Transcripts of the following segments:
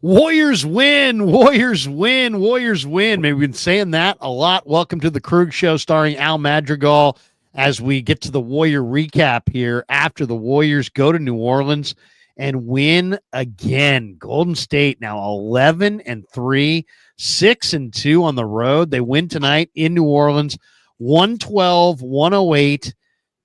Warriors win. Warriors win. Warriors win. Maybe we've been saying that a lot. Welcome to the Krug Show starring Al Madrigal as we get to the Warrior recap here after the Warriors go to New Orleans and win again. Golden State now 11-3, 6-2 on the road. They win tonight in New Orleans, 112-108.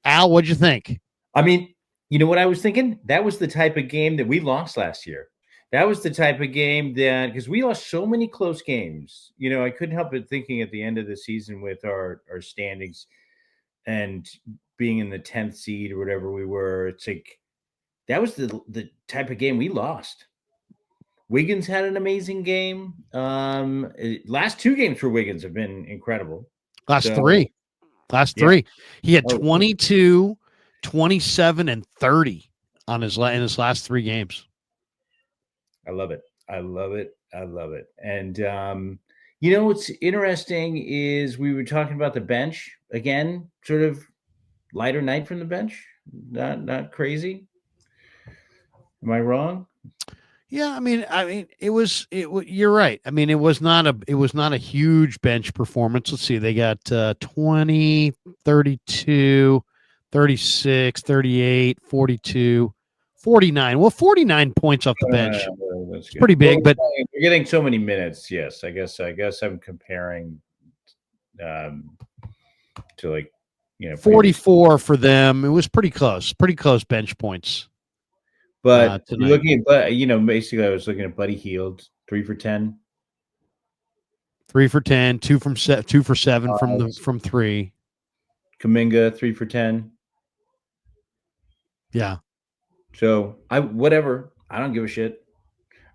Al, what'd you think? I mean, you know what I was thinking? That was the type of game that we lost last year. That was the type of game that, because we lost so many close games, I couldn't help but thinking at the end of the season with our standings and being in the 10th seed or whatever we were, it's like that was the type of game we lost. Wiggins had an amazing game. Last two games for Wiggins have been incredible. Last three. He had 22, 27, and 30 in his last three games. I love it. And, what's interesting is we were talking about the bench again, sort of lighter night from the bench. Not crazy. Am I wrong? Yeah, I mean, you're right. I mean, it was not a huge bench performance. Let's see. They got 20, 32, 36, 38, 42, 49. Well, 49 points off the bench. It's pretty big, but you're getting so many minutes. Yes, I guess I'm comparing to 44 for them. It was pretty close bench points. But looking at, basically I was looking at Buddy Hield, 3 for 10. 3 for 10, 2 for 7 from 3. Kuminga, 3 for 10. Yeah. So I don't give a shit.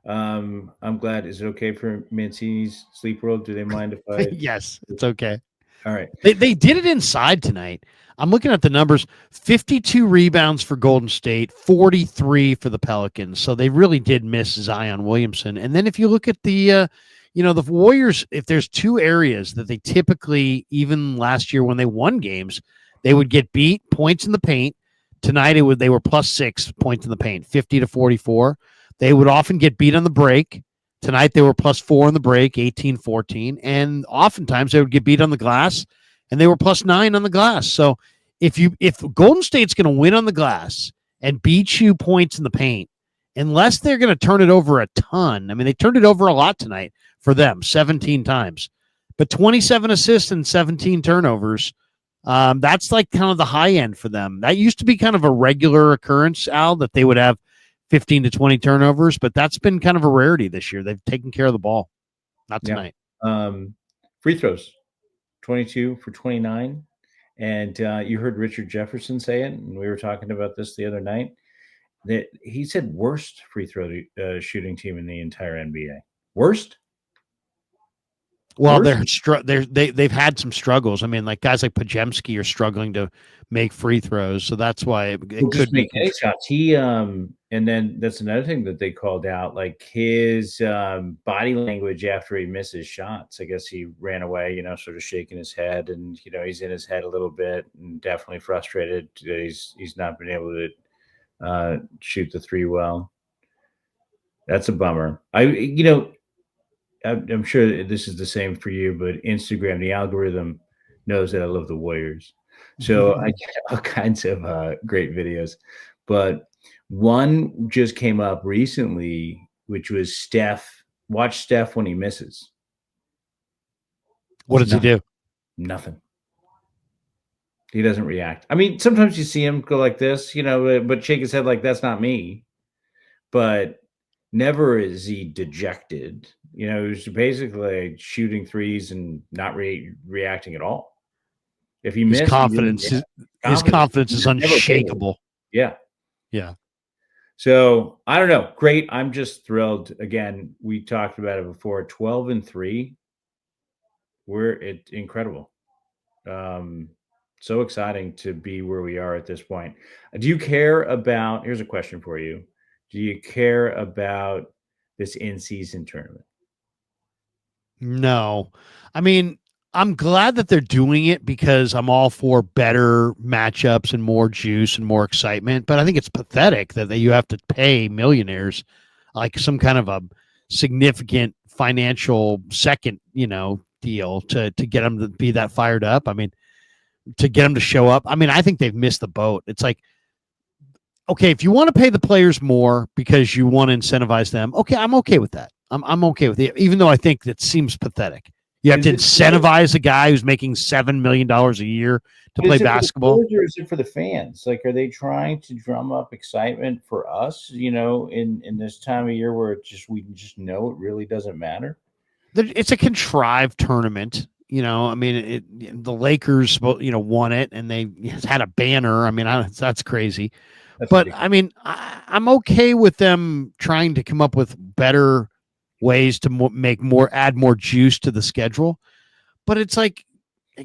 I'm glad. Is it okay for Mancini's Sleep World? Do they mind if I? Yes, it's okay. All right. They did it inside tonight. I'm looking at the numbers: 52 rebounds for Golden State, 43 for the Pelicans. So they really did miss Zion Williamson. And then if you look at the the Warriors, if there's two areas that they typically, even last year when they won games, they would get beat points in the paint. Tonight they were plus 6 points in the paint, 50-44. They would often get beat on the break. Tonight they were plus 4 on the break, 18-14, and oftentimes they would get beat on the glass, and they were plus 9 on the glass. So if Golden State's going to win on the glass and beat you points in the paint, unless they're going to turn it over a ton. I mean, they turned it over a lot tonight for them, 17 times, but 27 assists and 17 turnovers. That's like kind of the high end for them. That used to be kind of a regular occurrence, Al, that they would have 15 to 20 turnovers, but that's been kind of a rarity this year. They've taken care of the ball. Not tonight. Free throws, 22 for 29. And you heard Richard Jefferson say it, and we were talking about this the other night, that he said worst free throw shooting team in the entire NBA. Worst? Well, they've had some struggles. I mean, like guys like Pajemski are struggling to make free throws, so that's why it could make any shots. He and then that's another thing that they called out, like his body language after he misses shots. I guess he ran away, sort of shaking his head, and he's in his head a little bit, and definitely frustrated that he's not been able to shoot the three well. That's a bummer. I'm sure this is the same for you, but Instagram, the algorithm knows that I love the Warriors. So I get all kinds of great videos. But one just came up recently, which was Steph. Watch Steph when he misses. What does he do? Nothing. He doesn't react. I mean, sometimes you see him go like this, but shake his head like that's not me. But never is he dejected. He's basically shooting threes and not reacting at all. If he missed, his confidence is unshakable. Yeah. Yeah. So I don't know. Great. I'm just thrilled. Again, we talked about it before. 12-3. It's incredible. So exciting to be where we are at this point. Do you care about? Here's a question for you. Do you care about this in-season tournament? No. I mean, I'm glad that they're doing it because I'm all for better matchups and more juice and more excitement. But I think it's pathetic that you have to pay millionaires like some kind of a significant financial second, deal to get them to be that fired up. I mean, to get them to show up. I mean, I think they've missed the boat. It's like, okay, if you want to pay the players more because you want to incentivize them, okay, I'm okay with that. I'm okay with it, even though I think that seems pathetic. You have to incentivize a guy who's making $7 million a year to play basketball. Or is it for the fans? Like, are they trying to drum up excitement for us? In this time of year where we just know it really doesn't matter. It's a contrived tournament. I mean, the Lakers, won it, and they had a banner. I mean, that's crazy. But ridiculous. I mean, I'm okay with them trying to come up with better ways to add more juice to the schedule. But it's like,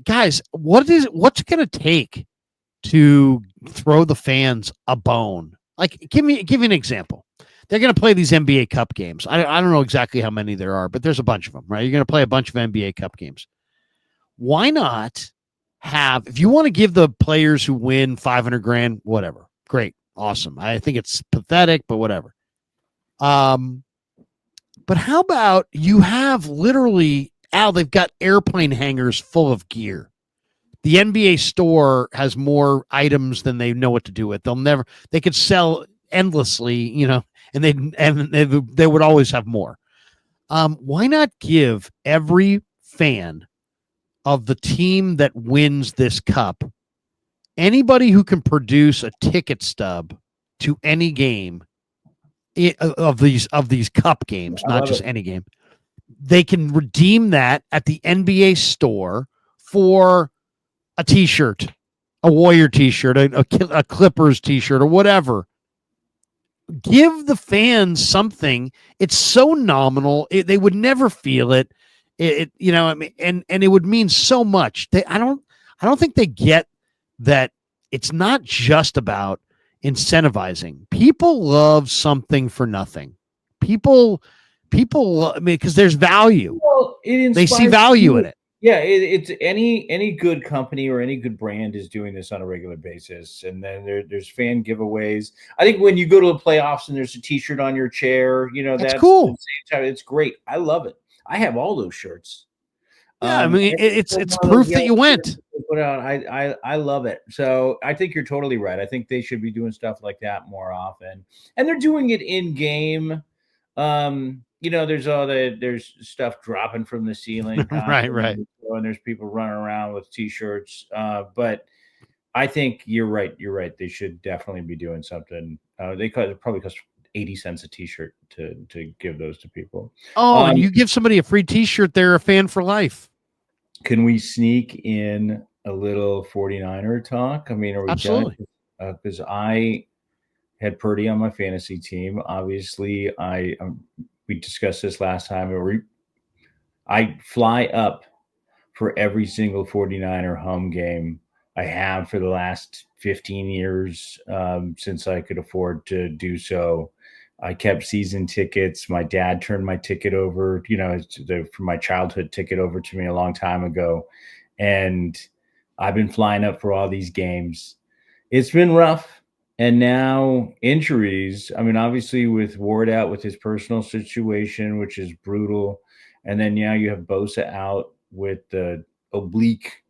guys, what's it going to take to throw the fans a bone? Like, give me an example. They're going to play these NBA Cup games. I don't know exactly how many there are, but there's a bunch of them, right? You're going to play a bunch of NBA Cup games. Why not if you want to give the players who win $500,000, whatever, great, awesome. I think it's pathetic, but whatever. But how about you have literally, Al, they've got airplane hangars full of gear. The NBA store has more items than they know what to do with. They could sell endlessly, and they would always have more. Why not give every fan of the team that wins this cup, anybody who can produce a ticket stub to any game of these cup games, not just any game, they can redeem that at the NBA store for a t-shirt, a Warrior t-shirt, a Clippers t-shirt, or whatever. Give the fans something. It's so nominal. They would never feel it. I mean, and it would mean so much. I don't think they get that it's not just about incentivizing. People love something for nothing. People, I mean, because there's value. Well, they see value in it. Yeah, it's any good company or any good brand is doing this on a regular basis, and then there's fan giveaways. I think when you go to the playoffs and there's a T-shirt on your chair, that's cool. It's great. I love it. I have all those shirts. Yeah, I mean, it's proof that you went. Put out. I love it. So I think you're totally right. I think they should be doing stuff like that more often, and they're doing it in game. There's stuff dropping from the ceiling, right, and there's people running around with T-shirts. But I think you're right. They should definitely be doing something. It probably costs 80 cents a T-shirt to give those to people. Oh, and you give somebody a free T-shirt, they're a fan for life. Can we sneak in a little 49er talk? I mean, are we absolutely? Because I had Purdy on my fantasy team. Obviously, we discussed this last time. I fly up for every single 49er home game I have for the last 15 years, since I could afford to do so. I kept season tickets. My dad turned my ticket over, from my childhood ticket over to me a long time ago. And I've been flying up for all these games. It's been rough. And now injuries. I mean, obviously with Ward out with his personal situation, which is brutal. And then now you have Bosa out with the oblique,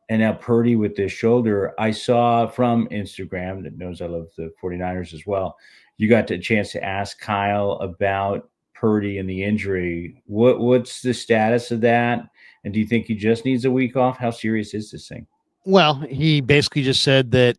and now Purdy with this shoulder. I saw from Instagram, that knows I love the 49ers as well, you got a chance to ask Kyle about Purdy and the injury. What's the status of that? And do you think he just needs a week off? How serious is this thing? Well, he basically just said that,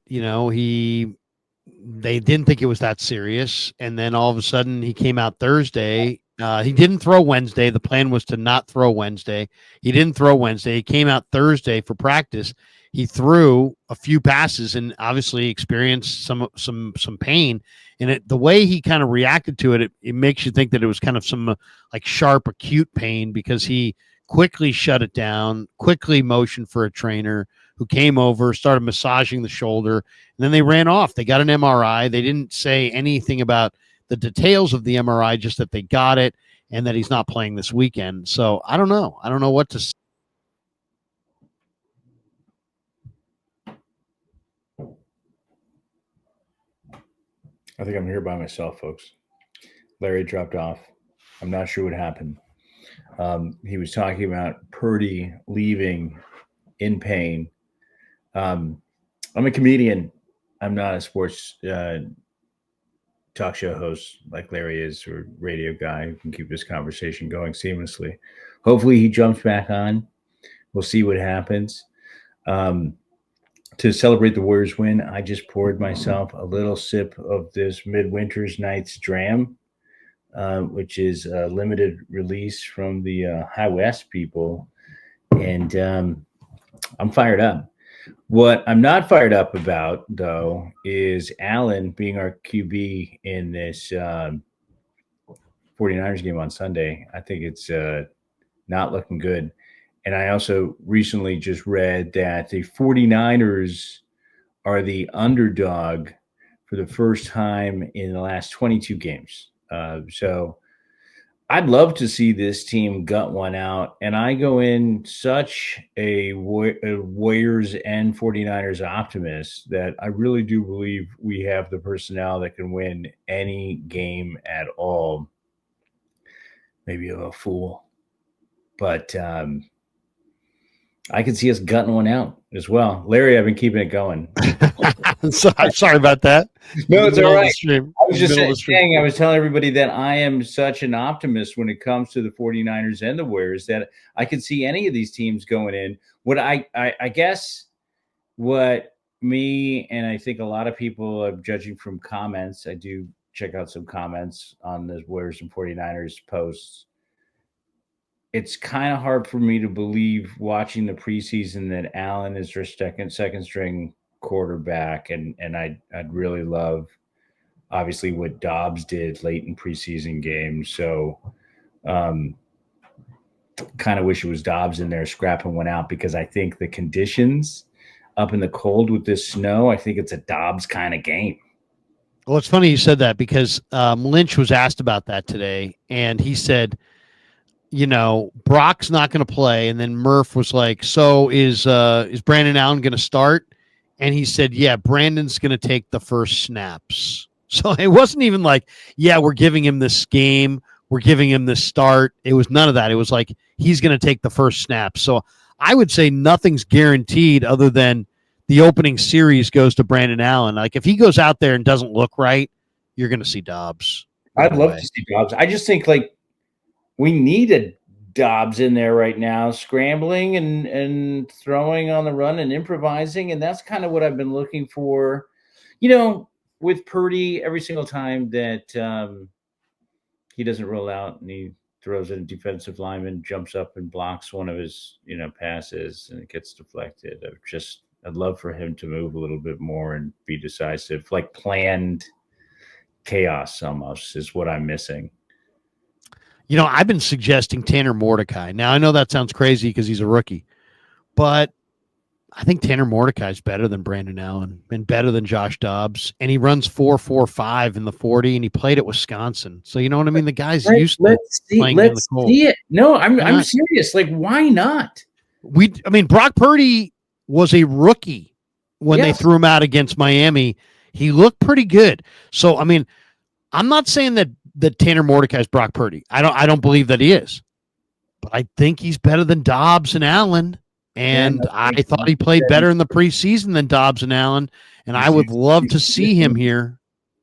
they didn't think it was that serious. And then all of a sudden he came out Thursday. He didn't throw Wednesday. The plan was to not throw Wednesday. He didn't throw Wednesday. He came out Thursday for practice. He threw a few passes and obviously experienced some pain. And the way he kind of reacted to it, it makes you think that it was kind of some like sharp, acute pain, because he quickly shut it down, quickly motioned for a trainer who came over, started massaging the shoulder, and then they ran off. They got an MRI. They didn't say anything about the details of the MRI, just that they got it and that he's not playing this weekend. So I don't know. I don't know what to say. I think I'm here by myself, folks. Larry dropped off. I'm not sure what happened. He was talking about Purdy leaving in pain. I'm a comedian. I'm not a sports talk show host like Larry is, or radio guy who can keep this conversation going seamlessly. Hopefully, he jumps back on. We'll see what happens. Um, to celebrate the Warriors win, I just poured myself a little sip of this Midwinter's Nights Dram, which is a limited release from the High West people. And I'm fired up. What I'm not fired up about, though, is Allen being our QB in this 49ers game on Sunday. I think it's not looking good. And I also recently just read that the 49ers are the underdog for the first time in the last 22 games. So I'd love to see this team gut one out. And I go in such a Warriors and 49ers optimist that I really do believe we have the personnel that can win any game at all. Maybe I'm a fool, but I can see us gutting one out as well. Larry, I've been keeping it going. So, I'm sorry about that. No, it's all right. I was just saying, I was telling everybody that I am such an optimist when it comes to the 49ers and the Warriors that I could see any of these teams going in. What I guess what me and I think a lot of people are judging from comments, I do check out some comments on the Warriors and 49ers posts. It's kind of hard for me to believe watching the preseason that Allen is their second string quarterback, and I'd really love obviously what Dobbs did late in preseason games. So kind of wish it was Dobbs in there scrapping one out, because I think the conditions up in the cold with this snow, I think it's a Dobbs kind of game. Well, it's funny you said that, because Lynch was asked about that today, and he said, Brock's not going to play. And then Murph was like, so is Brandon Allen going to start? And he said, yeah, Brandon's going to take the first snaps. So it wasn't even like, yeah, we're giving him this game, we're giving him this start. It was none of that. It was like, he's going to take the first snaps. So I would say nothing's guaranteed other than the opening series goes to Brandon Allen. Like, if he goes out there and doesn't look right, you're going to see Dobbs. I'd love to see Dobbs. I just think, like, we needed Dobbs in there right now, scrambling and throwing on the run and improvising. And that's kind of what I've been looking for, with Purdy. Every single time that he doesn't roll out and he throws in a defensive lineman, jumps up and blocks one of his, passes, and it gets deflected. I'd love for him to move a little bit more and be decisive. Like, planned chaos almost is what I'm missing. I've been suggesting Tanner Mordecai. Now, I know that sounds crazy because he's a rookie, but I think Tanner Mordecai is better than Brandon Allen and better than Josh Dobbs. And he runs 4.45 in the 40, and he played at Wisconsin. So, you know what I mean? The guy's used to playing in the cold. See it. No, I'm serious. Like, why not? Brock Purdy was a rookie when they threw him out against Miami. He looked pretty good. So, I'm not saying that Tanner Mordecai is Brock Purdy. I don't believe that he is, but I think he's better than Dobbs and Allen. And I thought he played better in the preseason than Dobbs and Allen. And I would love to see him here.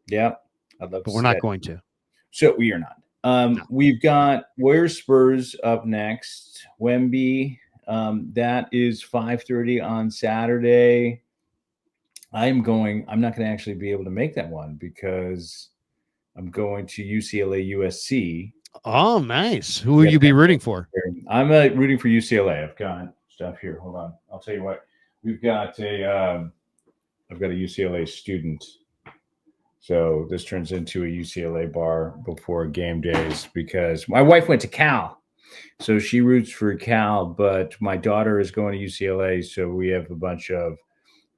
Yeah, I'd love to. But we're not going to. So we are not. No. We've got Warriors Spurs up next. Wemby. That is 5:30 on Saturday. I'm not going to actually be able to make that one because I'm going to UCLA USC. Oh, nice. Who will you be rooting for? I'm rooting for UCLA. I've got stuff here. Hold on. I'll tell you what. I've got a UCLA student. So this turns into a UCLA bar before game days because my wife went to Cal. So she roots for Cal, but my daughter is going to UCLA. So we have a bunch of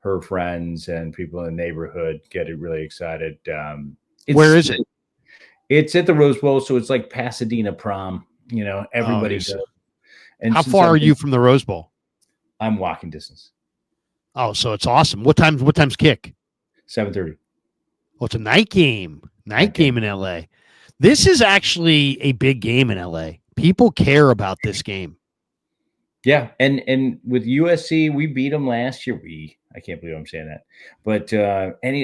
her friends and people in the neighborhood get really excited. Where is it? It's at the Rose Bowl, so it's like Pasadena prom. Everybody goes. And how far are you from the Rose Bowl? I'm walking distance. Oh, so it's awesome. What time's kick? 7:30. Well, it's a night game. Night game in LA. This is actually a big game in LA. People care about this game. Yeah, and with USC, we beat them last year. I can't believe I'm saying that, but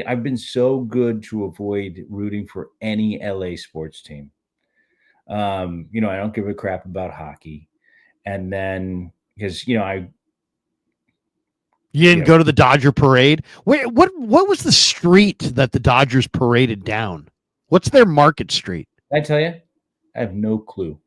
I've been so good to avoid rooting for any LA sports team. I don't give a crap about hockey, and then because You you didn't know, go to the Dodger parade. Wait, what was the street that the Dodgers paraded down? What's their Market Street? I tell you, I have no clue.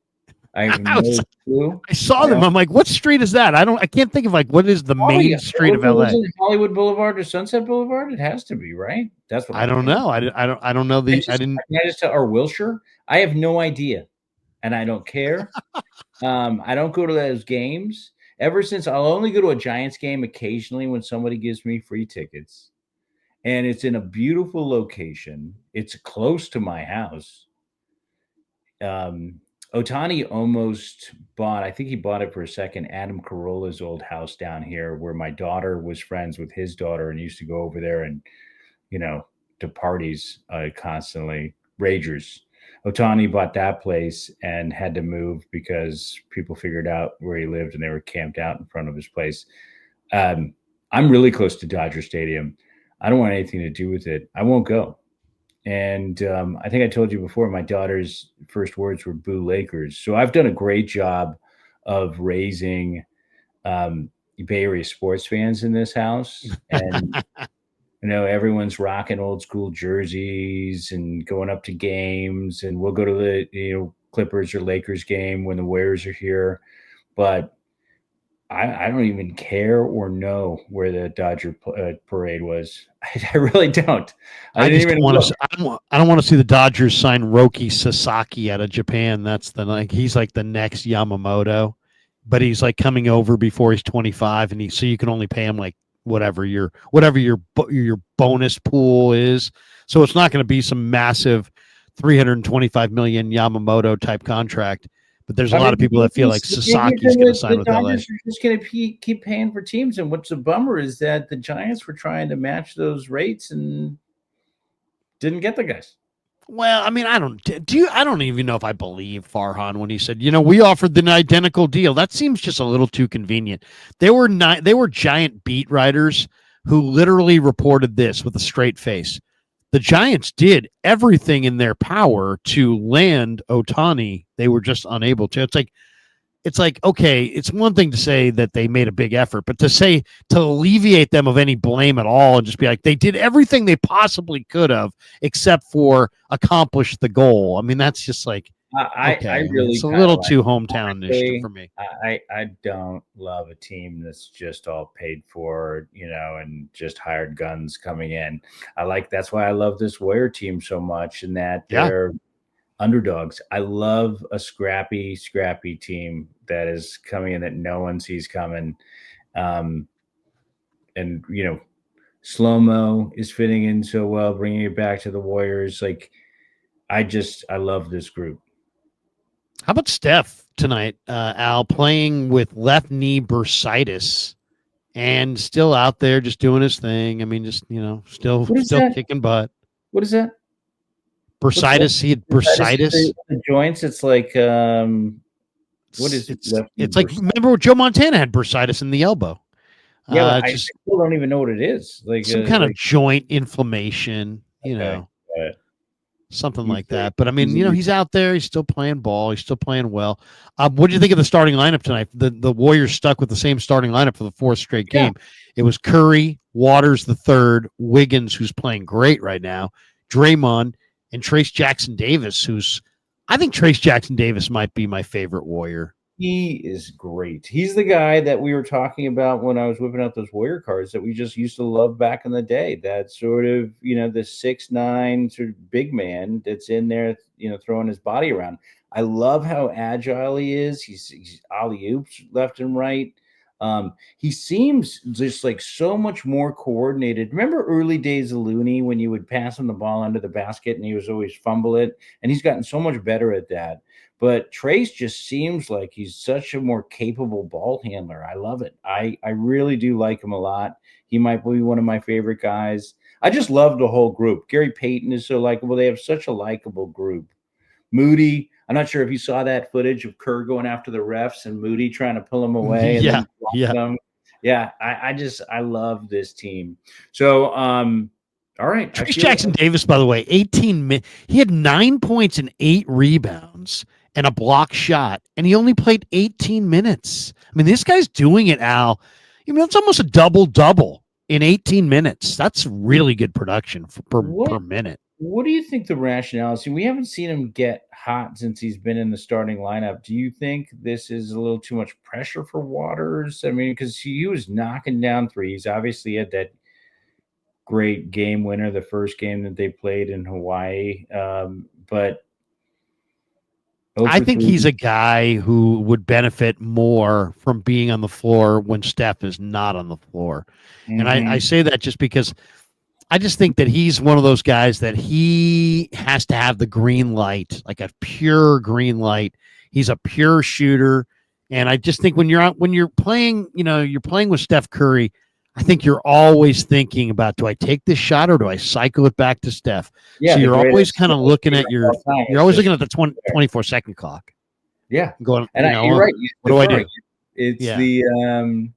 I have I, was, no clue. I saw I them. don't. I'm like, what street is that? I can't think of like what is the Probably main street of was LA. it Hollywood Boulevard or Sunset Boulevard? It has to be, right? That's what I I don't think. know. I don't know I didn't. Can I just tell, or Wilshire? I have no idea, and I don't care. I don't go to those games. Ever since I'll only go to a Giants game occasionally when somebody gives me free tickets, and it's in a beautiful location. It's close to my house. Otani almost bought, I think he bought it for a second, Adam Carolla's old house down here where my daughter was friends with his daughter and used to go over there and, you know, to parties constantly. Ragers. Otani bought that place and had to move because people figured out where he lived and they were camped out in front of his place. I'm really close to Dodger Stadium. I don't want anything to do with it. I won't go. And I think I told you before, my daughter's first words were "Boo Lakers." So I've done a great job of raising Bay Area sports fans in this house, and everyone's rocking old school jerseys and going up to games, and we'll go to the Clippers or Lakers game when the Warriors are here, but I don't even care or know where the Dodger parade was. I really don't. I I didn't just even don't want look. to. I don't want to see the Dodgers sign Roki Sasaki out of Japan. That's he's like the next Yamamoto, but he's like coming over before he's 25, and so you can only pay him like whatever your bonus pool is. So it's not going to be some massive 325 million Yamamoto type contract. But there's a I lot mean, of people that feel like The Yankees Sasaki's and going to sign the with LA. Dodgers are just going to keep paying for teams. And what's a bummer is that the Giants were trying to match those rates and didn't get the guys. Well, I mean, I don't do you. I don't even know if I believe Farhan when he said, we offered an identical deal. That seems just a little too convenient. They were giant beat writers who literally reported this with a straight face. The Giants did everything in their power to land Otani. They were just unable to. It's like, okay, it's one thing to say that they made a big effort, but to alleviate them of any blame at all and just be like, they did everything they possibly could have except for accomplish the goal. I mean, that's just like, okay, I I mean, really it's a kind of little like, too hometown-ish honestly, for me. I don't love a team that's just all paid for, and just hired guns coming in. That's why I love this Warrior team so much, and that Yeah. they're underdogs. I love a scrappy team that is coming in that no one sees coming. Um, and slow mo is fitting in so well, bringing it back to the Warriors. Like I love this group. How about Steph tonight, Al, playing with left knee bursitis and still out there just doing his thing? I mean, just, What is still that? kicking butt. What is that? What's left? Bursitis, he had bursitis. The joints. It's like what is left knee It's like, burst? remember Joe Montana had bursitis in the elbow. Yeah, but I Just still don't even know what it is. some kind of joint inflammation, Okay, something like usually, that. But I mean, usually he's out there. He's still playing ball. He's still playing well. What do you think of the starting lineup tonight? The Warriors stuck with the same starting lineup for the fourth straight yeah. game. It was Curry, Waters the third, Wiggins, who's playing great right now, Draymond, and Trace Jackson Davis, I think Trace Jackson Davis might be my favorite Warrior. He is great. He's the guy that we were talking about when I was whipping out those Warrior cards that we just used to love back in the day. That sort of, the 6'9" sort of big man that's in there, throwing his body around. I love how agile he is. He's alley oops left and right. He seems just like so much more coordinated. Remember early days of Looney when you would pass him the ball under the basket and he was always fumble it? And he's gotten so much better at that. But Trace just seems like he's such a more capable ball handler. I love it. I really do like him a lot. He might be one of my favorite guys. I just love the whole group. Gary Payton is so likable. They have such a likable group. Moody. I'm not sure if you saw that footage of Kerr going after the refs and Moody trying to pull him away and Yeah, then block yeah. them. Yeah, I love this team. So, all right, I Trace feel Jackson Davis, by the way, 18 minutes. He had 9 points and 8 rebounds and a block shot, and he only played 18 minutes. I mean, this guy's doing it, Al. I mean, that's almost a double-double in 18 minutes. That's really good production per what minute. what do you think the rationale is? See, we haven't seen him get hot since he's been in the starting lineup. Do you think this is a little too much pressure for Waters? I mean, because he was knocking down threes. Obviously, he had that great game winner, the first game that they played in Hawaii. But 0 I for think 3. he's a guy who would benefit more from being on the floor when Steph is not on the floor. And I Mhm. say that just because I just think that he's one of those guys that he has to have the green light, like a pure green light. He's a pure shooter. And I just think when you're playing, you're playing with Steph Curry, I think you're always thinking about, do I take this shot or do I cycle it back to Steph? Yeah, So the you're always greatest kind of looking at all time you're is always looking just at the 24-second clock yeah. going, And you're right. He's what do I deferring. do? It's Yeah. the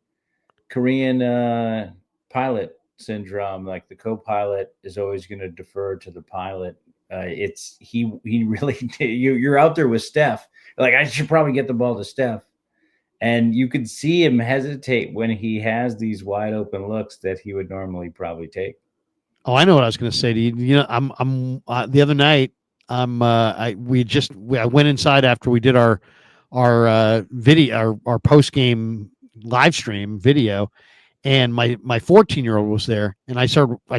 Korean pilot syndrome. Like the co-pilot is always going to defer to the pilot. It's he really you're out there with Steph. Like I should probably get the ball to Steph, and you could see him hesitate when he has these wide open looks that he would normally probably take. Oh, I know what I was going to say to you. I'm the other night. I went inside after we did our video, our post game live stream video, and my 14-year-old was there, and I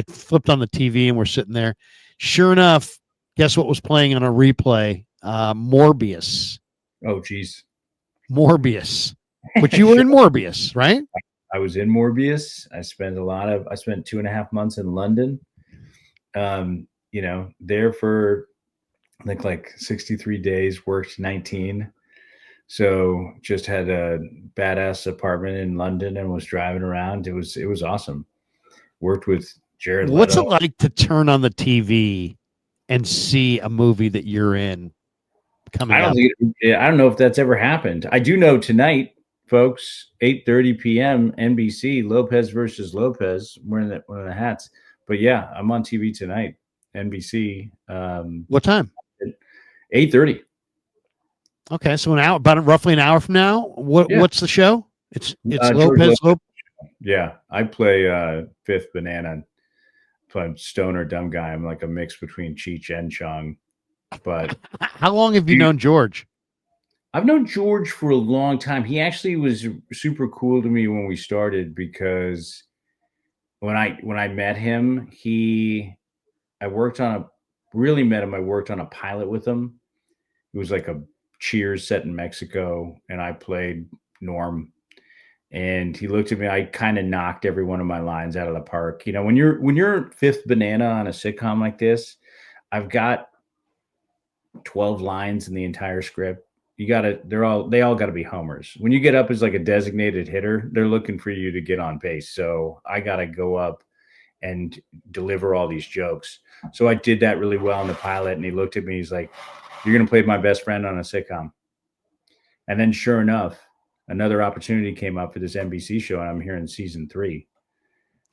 flipped on the TV, and we're sitting there. Sure enough, guess what was playing on a replay? Morbius. Oh, geez. Morbius, which you were Sure. in Morbius, right? I was in Morbius. I spent 2.5 months in London. There for I think like 63 days, worked 19. So just had a badass apartment in London and was driving around. It was awesome. Worked with Jared What's it Leto. like to turn on the TV and see a movie that you're in I coming don't up? think I don't know if that's ever happened. I do know tonight, folks, 8:30 p.m. NBC, Lopez versus Lopez. Wearing one of the hats. But yeah, I'm on TV tonight, NBC. What time? 8:30. Okay, so an hour, about roughly an hour from now. Yeah. What's the show? It's George Lopez. Lopez. Yeah, I play Fifth Banana. I'm stoner dumb guy. I'm like a mix between Cheech and Chong. But How long have you known George? I've known George for a long time. He actually was super cool to me when we started because when I met him, I worked on a really met him. I worked on a pilot with him. It was like a Cheers set in Mexico, and I played Norm. And he looked at me. I kind of knocked every one of my lines out of the park. When you're Fifth Banana on a sitcom like this, I've got 12 lines in the entire script. They all gotta be homers. When you get up as like a designated hitter, they're looking for you to get on base. So I gotta go up and deliver all these jokes. So I did that really well in the pilot, and he looked at me, he's like, "You're gonna play my best friend on a sitcom." And then sure enough, another opportunity came up for this NBC show, and I'm here in season 3.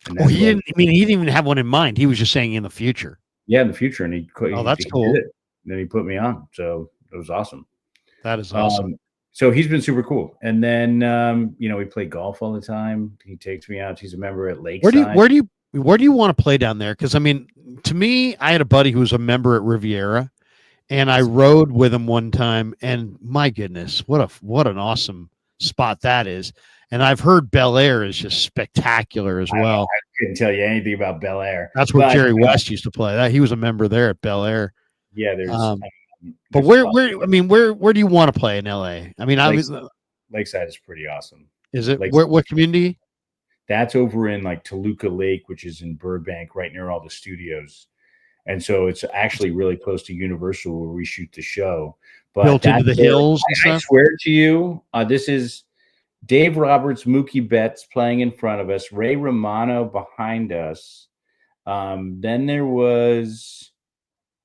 And Oh, that's he what didn't. I mean, he didn't even have one in mind. He was just saying in the future. yeah, in the future, and Oh, he that's did cool. it. And then he put me on. So it was awesome. That is awesome. So he's been super cool. And then we play golf all the time. He takes me out. He's a member at Lakeside. Where do you want to play down there? Because I mean, to me, I had a buddy who was a member at Riviera, and I rode with him one time. And my goodness, what an awesome spot that is! And I've heard Bel Air is just spectacular as well. I couldn't tell you anything about Bel Air. That's where Jerry West used to play. That he was a member there at Bel Air. Yeah, but where do you want to play in LA? I mean, Lakeside is pretty awesome. Is it what community? That's over in like Toluca Lake, which is in Burbank, right near all the studios. And so it's actually really close to Universal where we shoot the show. But built into the hills and stuff. I swear to you, this is Dave Roberts, Mookie Betts playing in front of us, Ray Romano behind us. Then there was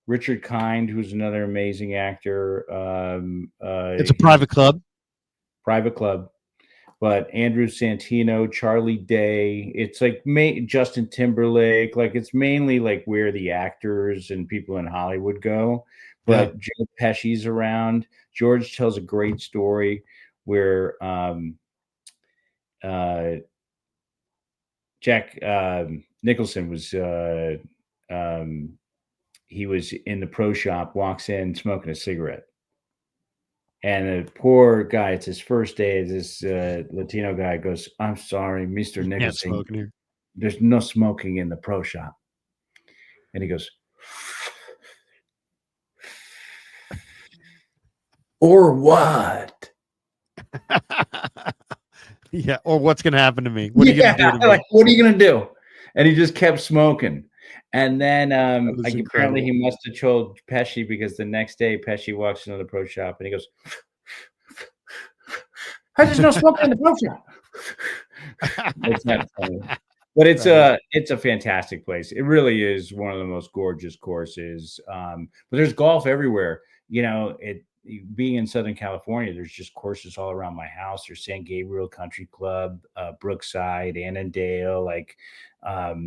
Richard Kind, who's another amazing actor. It's a private club. Private Club. But Andrew Santino, Charlie Day, it's like Justin Timberlake, like it's mainly like where the actors and people in Hollywood go. But Joe Pesci's around. George tells a great story where Jack Nicholson was he was in the pro shop, walks in smoking a cigarette. And the poor guy, it's his first day. This Latino guy goes, "I'm sorry, Mr. Nicholson. There's no smoking in the pro shop." And he goes, "Or what?" Yeah. Or what's going to happen to me? What are you going to do to me? Like, what are you going to do? And he just kept smoking. And then like apparently he must have told Pesci, because the next day Pesci walks into the pro shop and he goes, "There's no smoking in the pro shop." It's not funny. But it's a fantastic place. It really is one of the most gorgeous courses. But there's golf everywhere. You know, being in Southern California, there's just courses all around my house. There's San Gabriel Country Club, Brookside, Annandale. Like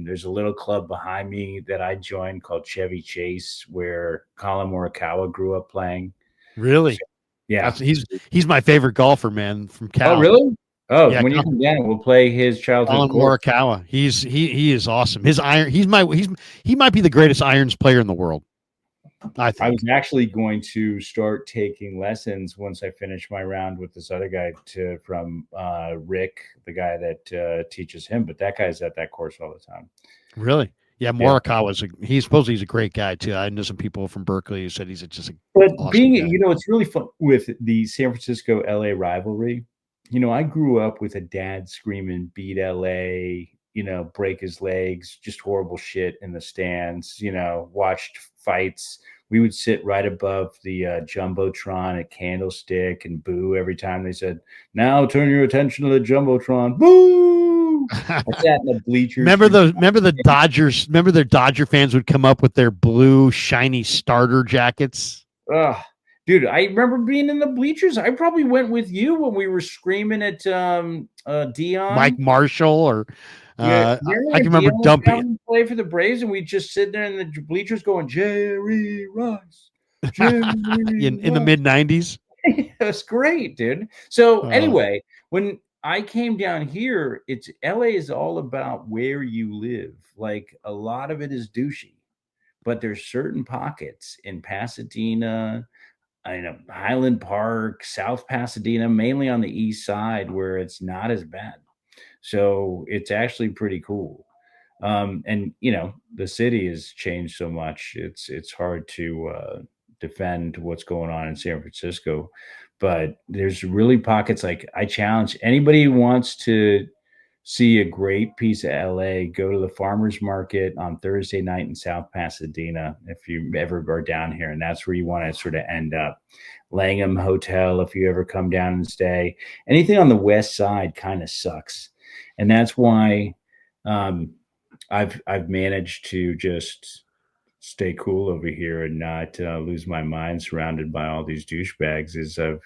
there's a little club behind me that I joined called Chevy Chase, where Colin Morikawa grew up playing. Really? So, yeah. He's my favorite golfer, man, from Cal. Oh, really? Oh, yeah, when you come down, we'll play his childhood course. Morikawa. He is awesome. His iron. He might be the greatest irons player in the world. I was actually going to start taking lessons once I finish my round with this other guy from Rick, the guy that teaches him. But that guy's at that course all the time. Really? Yeah, Morikawa's he's a great guy too. I know some people from Berkeley who said he's just a awesome guy. It's really fun with the San Francisco LA rivalry. You know, I grew up with a dad screaming, "Beat LA," you know, break his legs, just horrible shit in the stands, you know, watched fights. We would sit right above the Jumbotron at Candlestick and boo every time they said, "Now turn your attention to the Jumbotron." Boo! I sat in the bleachers. Remember the Dodgers? Remember their Dodger fans would come up with their blue shiny starter jackets? Dude, I remember being in the bleachers. I probably went with you when we were screaming at Dion, Mike Marshall, or I can remember dumping play for the Braves, and we just sit there in the bleachers going, "Jerry Rice, Jerry in the mid-90s." That's great, dude. So anyway, when I came down here, LA is all about where you live. Like a lot of it is douchey, but there's certain pockets in Pasadena, Highland Park, South Pasadena, mainly on the east side, where it's not as bad. So it's actually pretty cool. And you know, the city has changed so much. It's hard to defend what's going on in San Francisco, but there's really pockets. Like I challenge anybody who wants to see a great piece of LA, go to the farmers market on Thursday night in South Pasadena if you ever are down here, and that's where you want to sort of end up. Langham Hotel, if you ever come down and stay. Anything on the west side kind of sucks, and that's why I've managed to just stay cool over here and not lose my mind surrounded by all these douchebags.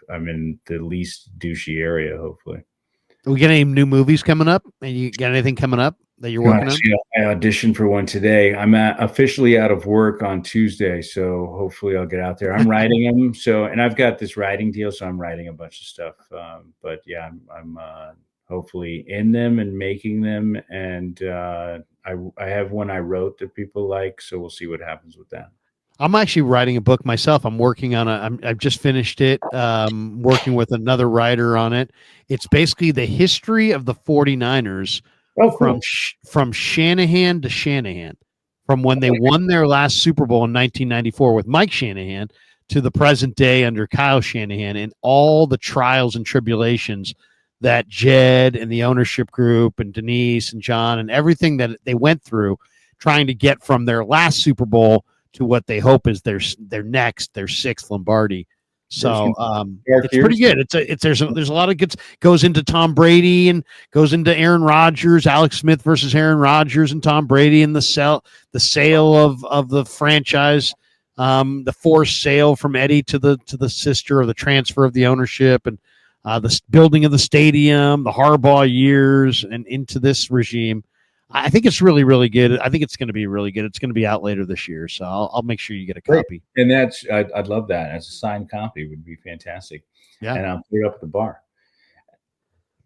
I'm in the least douchey area, hopefully. We get any new movies coming up? And you got anything coming up that you're working on? I auditioned for one today. I'm officially out of work on Tuesday, so hopefully I'll get out there. I'm writing them, and I've got this writing deal, so I'm writing a bunch of stuff. But yeah, I'm hopefully in them and making them, and I have one I wrote that people like, so we'll see what happens with that. I'm actually writing a book myself. I'm working on I've just finished it, working with another writer on it. It's basically the history of the 49ers from Shanahan to Shanahan, from when they won their last Super Bowl in 1994 with Mike Shanahan to the present day under Kyle Shanahan, and all the trials and tribulations that Jed and the ownership group and Denise and John and everything that they went through trying to get from their last Super Bowl to what they hope is their sixth Lombardi. So it's pretty good. There's a lot of good. Goes into Tom Brady and goes into Aaron Rodgers, Alex Smith versus Aaron Rodgers and Tom Brady, and the sale of the franchise the forced sale from Eddie to the sister, or the transfer of the ownership, and the building of the stadium, the Harbaugh years, and into this regime. I think it's really, really good. I think it's going to be really good. It's going to be out later this year, so I'll make sure you get a copy. And that's I'd love that as a signed copy. Would be fantastic. Yeah, and I'll put it up at the bar.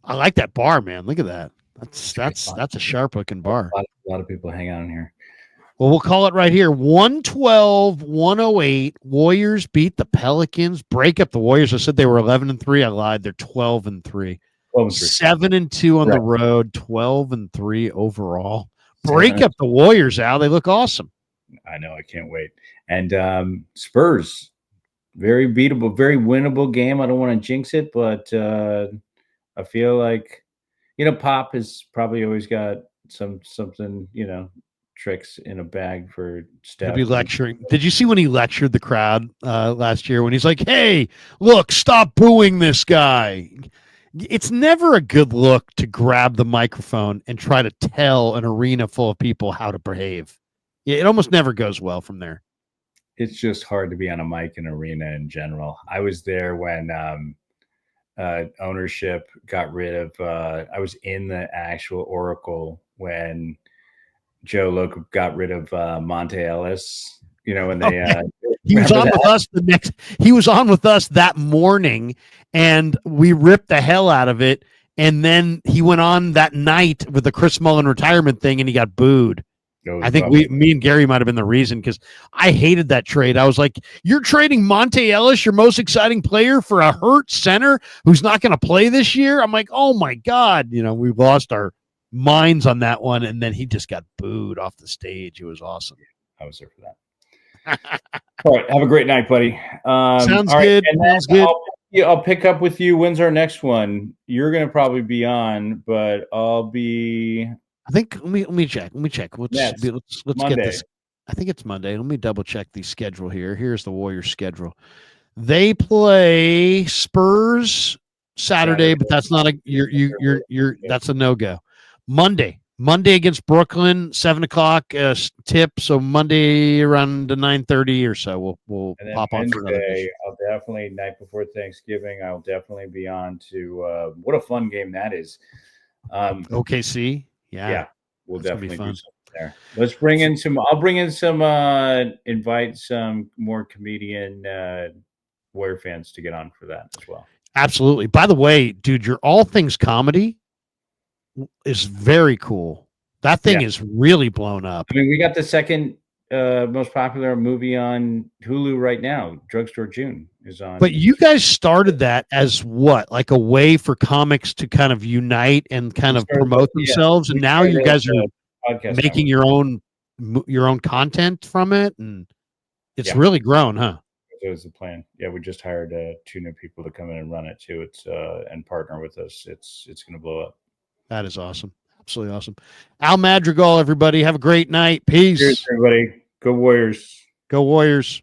I like that bar, man. Look at that. That's a sharp looking bar. A lot of people hang out in here. Well, we'll call it right here. 112-108. Warriors beat the Pelicans. Break up the Warriors. I said they were 11-3. I lied. They're 12-3. 7-2 on the road. 12-3 overall. Break up the Warriors, Al. They look awesome. I know. I can't wait. And Spurs, very beatable, very winnable game. I don't want to jinx it, but I feel like, Pop has probably always got something, tricks in a bag for Steph. He'll be lecturing. Did you see when he lectured the crowd last year when he's like, "Hey, look, stop booing this guy"? It's never a good look to grab the microphone and try to tell an arena full of people how to behave. It almost never goes well from there. It's just hard to be on a mic in arena in general. I was there when ownership got rid of I was in the actual Oracle when Joe Loco got rid of Monte Ellis, when they he was on with us he was on with us that morning, and we ripped the hell out of it. And then he went on that night with the Chris Mullin retirement thing, and he got booed. I think me and Gary might have been the reason, because I hated that trade. I was like, "You're trading Monte Ellis, your most exciting player, for a hurt center who's not going to play this year?" I'm like, "Oh my God." We've lost our minds on that one. And then he just got booed off the stage. It was awesome. I was there for that. All right. Have a great night, buddy. Sounds good. Sounds good. I'll pick up with you. When's our next one? You're going to probably be on, but I'll be... I think let me check. Let's get this. I think it's Monday. Let me double check the schedule here. Here's the Warriors schedule. They play Spurs Saturday, but that's not that's a no-go. Monday against Brooklyn, 7:00 tip. So Monday around 9:30 or so, we'll pop on for another. I'll definitely, night before Thanksgiving, I'll definitely be on to what a fun game that is. OKC. Yeah, we'll definitely do something there. Let's bring in some. I'll bring in some. Invite some more comedian Warrior fans to get on for that as well. Absolutely. By the way, dude, your All Things Comedy is very cool. That thing is really blown up. I mean, we got the second most popular movie on Hulu right now. Drugstore June is on. But you guys started that as what? Like a way for comics to kind of unite and kind of promote themselves. And now you guys are making your own content from it. And it's really grown, huh? That was the plan. Yeah, we just hired 2 new people to come in and run it too. It's and partner with us. It's going to blow up. That is awesome. Absolutely awesome. Al Madrigal, everybody. Have a great night. Peace. Cheers, everybody. Go Warriors. Go Warriors.